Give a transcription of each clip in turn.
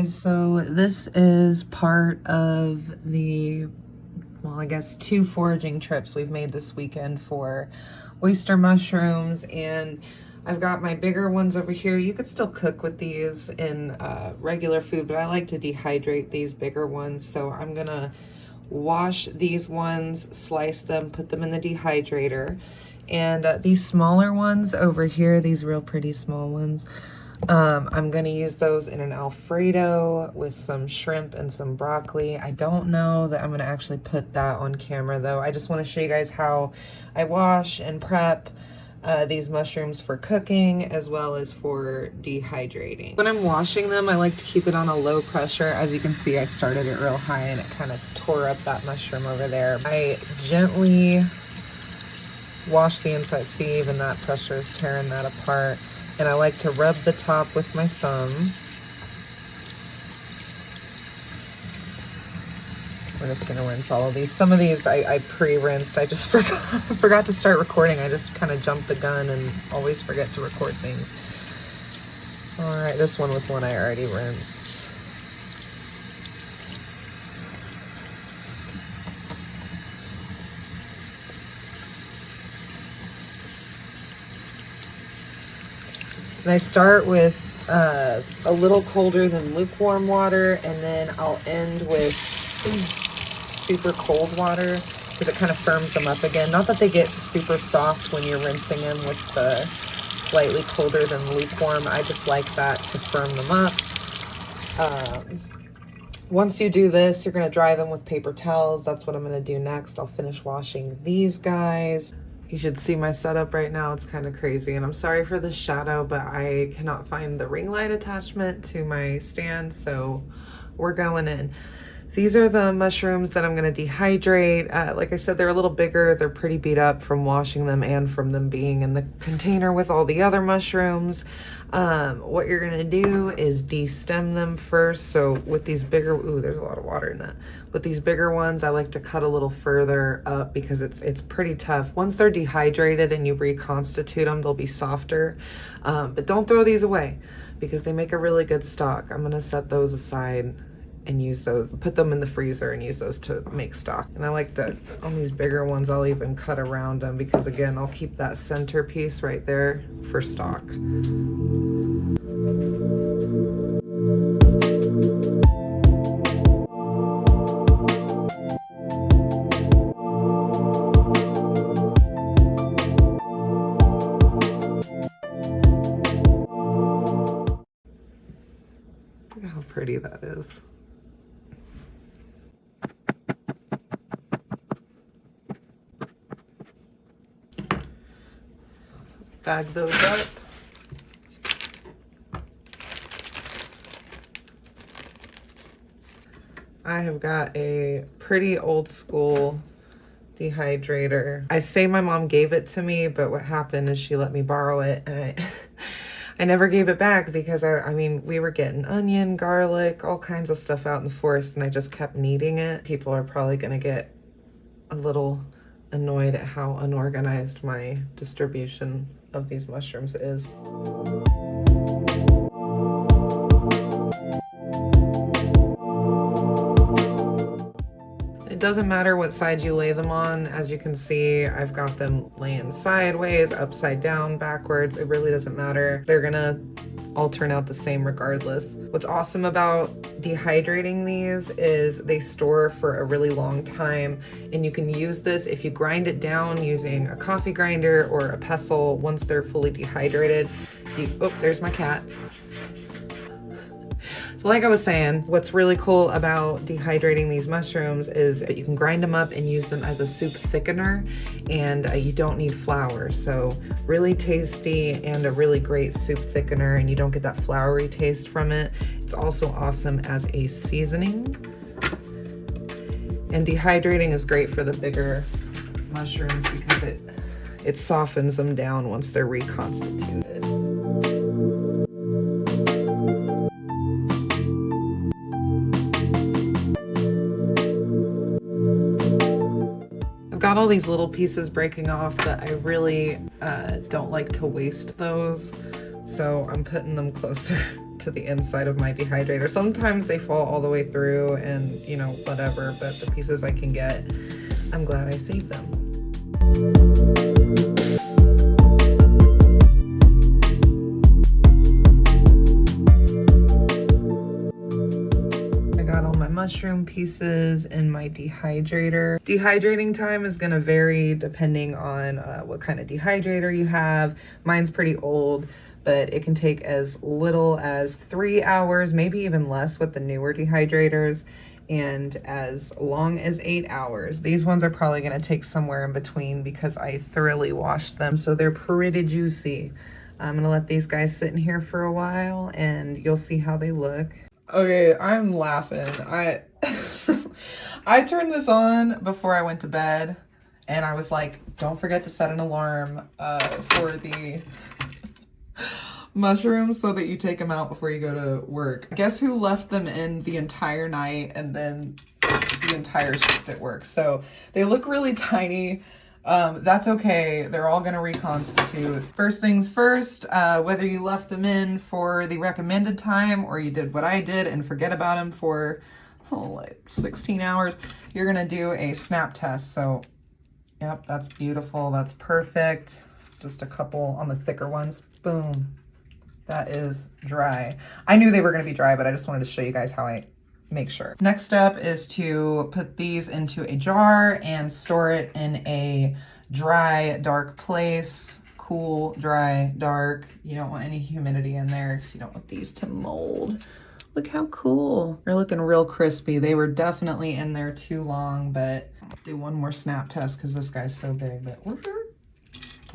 guys, so this is part of the, well, I guess 2 foraging trips we've made this weekend for oyster mushrooms, and I've got my bigger ones over here. You could still cook with these in regular food, but I like to dehydrate these bigger ones, so I'm gonna wash these ones, slice them, put them in the dehydrator. And these smaller ones over here, these real pretty small ones, I'm gonna use those in an Alfredo with some shrimp and some broccoli. I don't know that I'm gonna actually put that on camera though. I just wanna show you guys how I wash and prep these mushrooms for cooking as well as for dehydrating. When I'm washing them, I like to keep it on a low pressure. As you can see, I started it real high and it kind of tore up that mushroom over there. I gently wash the inside. See, even that pressure is tearing that apart. And I like to rub the top with my thumb. We're just gonna rinse all of these. Some of these I pre-rinsed. I just forgot to start recording. I just kind of jumped the gun and always forget to record things. All right, this one was one I already rinsed. And I start with a little colder than lukewarm water, and then I'll end with super cold water because it kind of firms them up again. Not that they get super soft when you're rinsing them with the slightly colder than lukewarm. I just like that to firm them up. Once you do this, you're going to dry them with paper towels. That's what I'm going to do next. I'll finish washing these guys. You should see my setup right now. It's kind of crazy, and I'm sorry for the shadow, but I cannot find the ring light attachment to my stand, so we're going in. These are the mushrooms that I'm going to dehydrate. Like I said, they're a little bigger. They're pretty beat up from washing them and from them being in the container with all the other mushrooms. What you're going to do is destem them first. So with these bigger, ooh, there's a lot of water in that. With these bigger ones, I like to cut a little further up because it's pretty tough. Once they're dehydrated and you reconstitute them, they'll be softer. But don't throw these away because they make a really good stock. I'm going to set those aside and use those, put them in the freezer and use those to make stock. And I like that on these bigger ones, I'll even cut around them because again, I'll keep that center piece right there for stock. Look at how pretty that is. Bag those up. I have got a pretty old school dehydrator. I say my mom gave it to me, but what happened is she let me borrow it, and I never gave it back because I mean, we were getting onion, garlic, all kinds of stuff out in the forest, and I just kept needing it. People are probably gonna get a little annoyed at how unorganized my distribution of these mushrooms is. It doesn't matter what side you lay them on. As you can see, I've got them laying sideways, upside down, backwards. It really doesn't matter. They're gonna all turn out the same regardless. What's awesome about dehydrating these is they store for a really long time, and you can use this if you grind it down using a coffee grinder or a pestle. Once they're fully dehydrated, oh, there's my cat. So like I was saying, what's really cool about dehydrating these mushrooms is that you can grind them up and use them as a soup thickener, and you don't need flour. So really tasty and a really great soup thickener, and you don't get that floury taste from it. It's also awesome as a seasoning. And dehydrating is great for the bigger mushrooms because it softens them down once they're reconstituted. I've got all these little pieces breaking off, but I really don't like to waste those, so I'm putting them closer to the inside of my dehydrator. Sometimes they fall all the way through and, you know, whatever, but the pieces I can get, I'm glad I saved them. Mushroom pieces in my dehydrator. Dehydrating time is going to vary depending on what kind of dehydrator you have. Mine's pretty old, but it can take as little as 3 hours, maybe even less with the newer dehydrators, and as long as 8 hours. These ones are probably going to take somewhere in between because I thoroughly washed them, so they're pretty juicy. I'm going to let these guys sit in here for a while and you'll see how they look. Okay, I'm laughing. I turned this on before I went to bed, and I was like, don't forget to set an alarm for the mushrooms so that you take them out before you go to work. Guess who left them in the entire night and then the entire shift at work? So they look really tiny. That's okay. They're all going to reconstitute. First things first, whether you left them in for the recommended time or you did what I did and forget about them for like 16 hours, you're going to do a snap test. So, yep, that's beautiful. That's perfect. Just a couple on the thicker ones. Boom. That is dry. I knew they were going to be dry, but I just wanted to show you guys how I make sure. Next step is to put these into a jar and store it in a dry, dark place. Cool, dry, dark. You don't want any humidity in there because you don't want these to mold. Look how cool. They're looking real crispy. They were definitely in there too long, but I'll do one more snap test because this guy's so big. But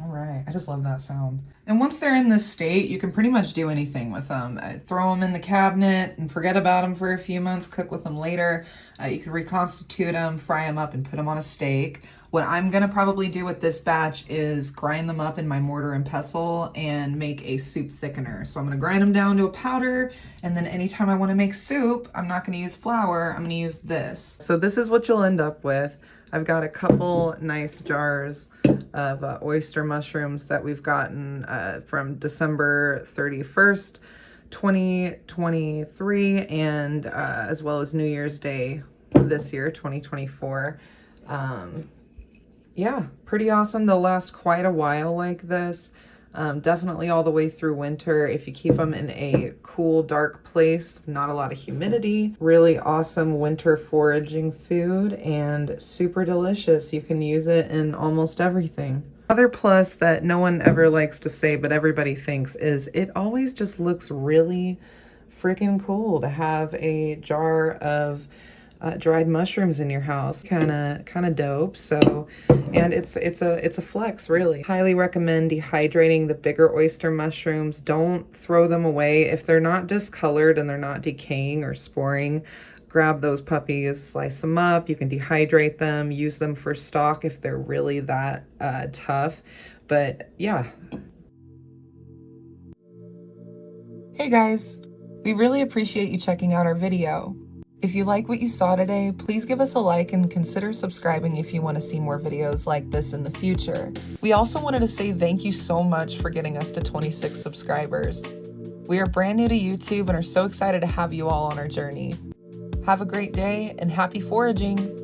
all right, I just love that sound. And once they're in this state, you can pretty much do anything with them. Throw them in the cabinet and forget about them for a few months, cook with them later. You can reconstitute them, fry them up, and put them on a steak. What I'm gonna probably do with this batch is grind them up in my mortar and pestle and make a soup thickener. So I'm gonna grind them down to a powder, and then anytime I wanna make soup, I'm not gonna use flour, I'm gonna use this. So this is what you'll end up with. I've got a couple nice jars of oyster mushrooms that we've gotten from December 31st, 2023, and as well as New Year's Day this year, 2024. Yeah, pretty awesome. They'll last quite a while like this. Definitely all the way through winter if you keep them in a cool, dark place, not a lot of humidity. Really awesome winter foraging food and super delicious. You can use it in almost everything. Other plus that no one ever likes to say, but everybody thinks, is it always just looks really freaking cool to have a jar of dried mushrooms in your house. Kind of dope. So, and it's a flex, really. Highly recommend dehydrating the bigger oyster mushrooms. Don't throw them away. If they're not discolored and they're not decaying or sporing, grab those puppies, slice them up. You can dehydrate them, use them for stock if they're really that tough. But yeah. Hey guys, we really appreciate you checking out our video. If you like what you saw today, please give us a like and consider subscribing if you want to see more videos like this in the future. We also wanted to say thank you so much for getting us to 26 subscribers. We are brand new to YouTube and are so excited to have you all on our journey. Have a great day and happy foraging!